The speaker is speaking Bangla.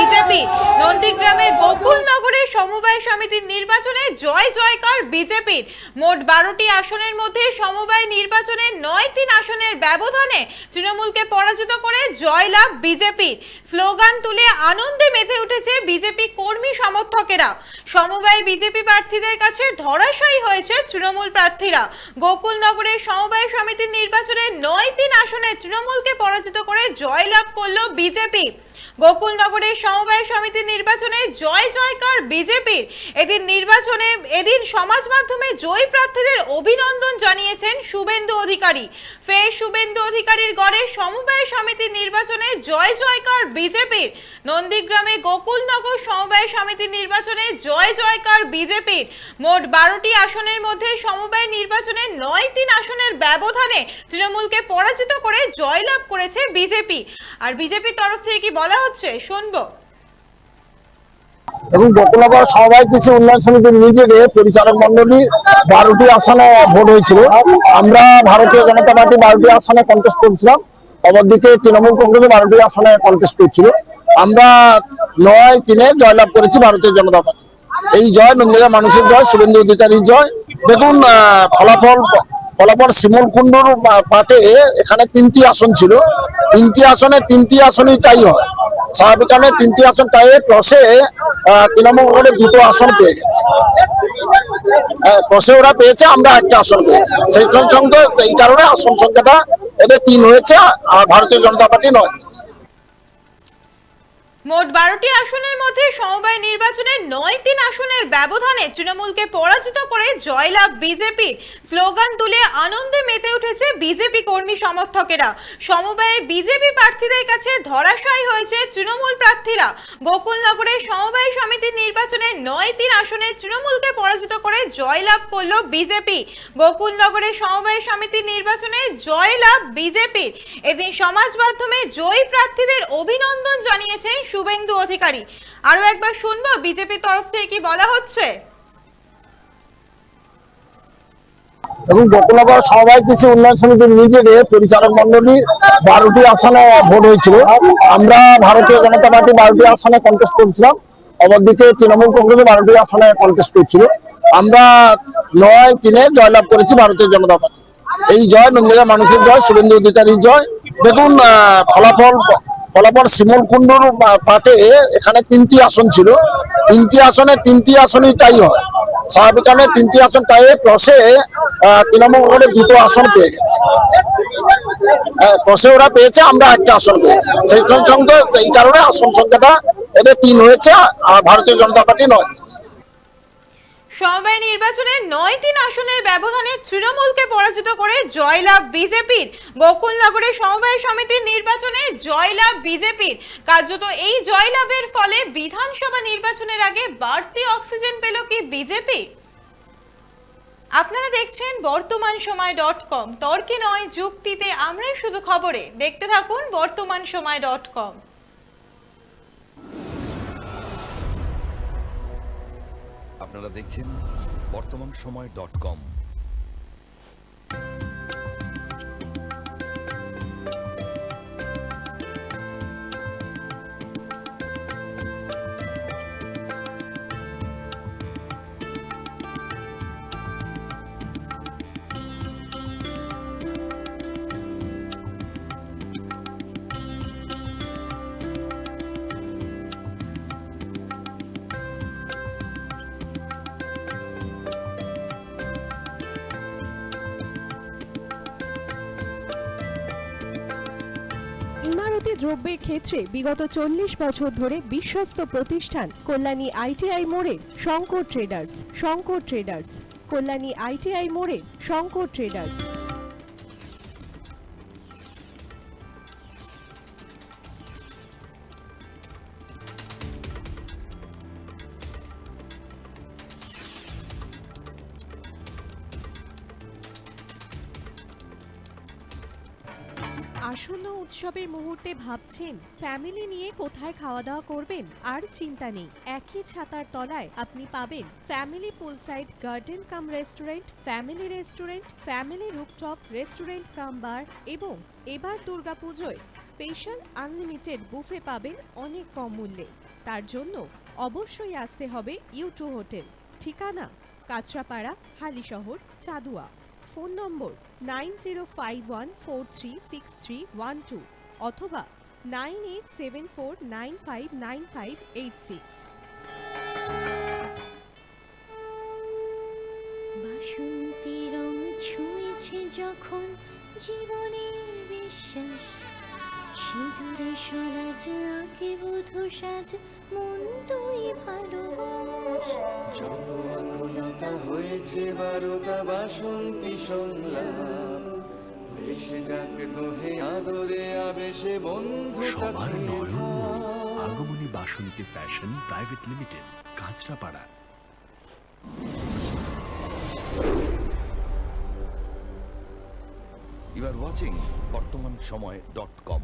বিজেপি। নন্দীগ্রামের গোকুলনগরে সমবায় সমিতির নির্বাচনে জয় জয়কার বিজেপির। মোট 12টি আসনের মধ্যে সমবায় নির্বাচনে 9-3 আসনের ব্যবধানে তৃণমূলকে পরাজিত করে জয়লাভ বিজেপির। স্লোগান তুলে আনন্দে মেতে উঠেছে বিজেপি কর্মী সমর্থকেরা। সমবায় বিজেপি প্রার্থীদের কাছে ধরাশায়ী হয়েছে তৃণমূল প্রার্থীরা। গোকুলনগরের সমবায় সমিতির নির্বাচনে 9-3 আসনে তৃণমূলকে পরাজিত করে জয়লাভ করল বিজেপি। গোকুলনগরের সমবায় সমিতির নির্বাচনে জয় জয়কার বিজেপির। এদিন সমাজ মাধ্যমে জয়ী প্রার্থীদের অভিনন্দন জানিয়েছেন শুভেন্দু অধিকারী। ফের শুভেন্দু অধিকারীর গড়ে সমবায় সমিতির নির্বাচনে জয় জয়কার বিজেপির। নন্দীগ্রামে গোকুলনগর সমবায় সমিতির নির্বাচনে জয় জয়কার বিজেপির। মোট 12টি আসনের মধ্যে সমবায় নির্বাচনে 9-3 আসনের ব্যবধানে তৃণমূলকে পরাজিত করে জয়লাভ করেছে বিজেপি। আর বিজেপির তরফ থেকে কি বলা হচ্ছে শুনবো। এবং গোকুলনগর সমবায় কৃষি উন্নয়ন সমিতির লিমিটেডে পরিচালক মন্ডলী 12টি আসনে ভোট হয়েছিল। আমরা ভারতীয় জনতা পার্টি 12টি আসনে কন্টেস্ট করছিলাম, অপরদিকে তৃণমূল কংগ্রেস 12টি আসনে কন্টেস্ট করছিল। আমরা 9-3 জয়লাভ করেছি ভারতীয় জনতা পার্টি। এই জয় নন্দীগ্রাম মানুষের জয়, শুভেন্দু অধিকারীর জয়। দেখুন ফলাফল শিমুল কুণ্ডুর পাটে এখানে 3টি আসন ছিল, 3টি আসনে 3টি আসনই টাই হয়। স্বাভাবিক কারণে 3টি আসন টাই টসে তৃণমূল কংগ্রেস 2টো আসন পেয়ে গেছে। টসে ওরা পেয়েছে, আমরা একটা আসন পেয়েছি। সেই কারণে আসন সংখ্যাটা ওদের 3 হয়েছে আর ভারতীয় জনতা পার্টি 9 হয়েছে। মোট 12টি আসনের মধ্যে সমবায় নির্বাচনে 9-3 আসনের ব্যবধানে তৃণমূলকে পরাজিত করে জয়লাভ বিজেপি। স্লোগান তুলে আনন্দে মেতে উঠেছে বিজেপি কর্মী সমর্থকেরা। সমবায়ে বিজেপি প্রার্থীদের কাছে ধরাশায়ী হয়েছে তৃণমূল প্রার্থীরা। গোকুলনগরে সমবায় সমিতির নির্বাচনে 9-3 আসনে তৃণমূলকে পরাজিত করে জয়লাভ করল বিজেপি। গোকুলনগরের সমবায় সমিতির নির্বাচনে জয়লাভ বিজেপির। এদিন সমাজ মাধ্যমে জয়ী প্রার্থীদের অভিনন্দন জানিয়েছেন শুভেন্দু অধিকারী। আরো একবার শুনবো বিজেপির তরফ থেকে কি বলা হচ্ছে। এবং গোকুলনগর সমবায় কৃষি উন্নয়ন সমিতির লিমিটেডে পরিচালক মন্ডলী 12টি আসনে ভোট হয়েছিল। আমরা ভারতীয় জনতা পার্টি 12টি আসনে কন্টেস্ট করছিলাম, অপরদিকে তৃণমূল কংগ্রেস 12টি আসনে কন্টেস্ট করছিল। আমরা 9-3 জয়লাভ করেছি ভারতীয় জনতা পার্টি। এই জয় নন্দীগ্রাম মানুষের জয়, শুভেন্দু অধিকারীর জয়। দেখুন ফলাফল শিমুল কুণ্ডুর পাটে এখানে 3টি আসন ছিল, 3টি আসনে 3টি আসনই টাই হয়। স্বাভাবিক কারণে 3টি আসন টাই টসে তৃণমূল কংগ্রেস 2টো আসন পেয়ে গেছে। টসে ওরা পেয়েছে, আমরা একটা আসন পেয়েছি। সেই কারণে আসন সংখ্যাটা ওদের 3 হয়েছে আর ভারতীয় জনতা পার্টি 9 হয়েছে। সমবায় নির্বাচনে 9-3 আসনের ব্যবধানে তৃণমূলকে পরাজিত করে জয়লাভ বিজেপির। গোকুলনগরের সমবায় সমিতির নির্বাচনে জয়লাভ বিজেপির। কার্যত এই জয়লাভের ফলে বিধানসভা নির্বাচনের আগে বাড়তি অক্সিজেন পেল কি বিজেপি? আপনারা দেখছেন বর্তমানসময়.com। তর্কে নয়, যুক্তিতে আমরাই শুধু খবরে। দেখতে থাকুন বর্তমানসময়.com। আপনারা দেখছেন বর্তমানসময়.com। ইমারতি দ্রব্যের ক্ষেত্রে বিগত 40 বছর ধরে বিশ্বস্ত প্রতিষ্ঠান কল্যাণী আইটিআই মোড়ের শঙ্কর ট্রেডার্স। কল্যাণী আইটিআই মোড়ের শঙ্কর ট্রেডার্স। আসন্ন উৎসবের মুহূর্তে ভাবছেন ফ্যামিলি নিয়ে কোথায় খাওয়া দাওয়া করবেন? আর চিন্তা নেই, একই ছাতার তলায় আপনি পাবেন family poolside garden cum restaurant, family rooftop restaurant cum bar এবং এবার দুর্গাপুজোয় স্পেশাল আনলিমিটেড বুফে পাবেন অনেক কম মূল্যে। তার জন্য অবশ্যই আসতে হবে U2 হোটেল। ঠিকানা কাঁচরাপাড়া, হালিশহর, চাদুয়া। ফোন নম্বর 9051436312 অথবা 9874959586। বাসন্তী রং ছুঁয়েছে যখন জীবনের বিশ্বাস, সিঁদুরে সরাজ আঁকে বধূ সাজ, মন তুই ভালোবাস। যত আকুলতা হয়েছে বারোটা বাসন্তী সংলাপ, ভেসে যাক দোহে আদরে আবেশে বন্ধুতা সবার ছুঁয়ে নয়ন থাক। Agomoni Basanti fashion private limited, Kanchrapara. You are watching বর্তমান সময়.com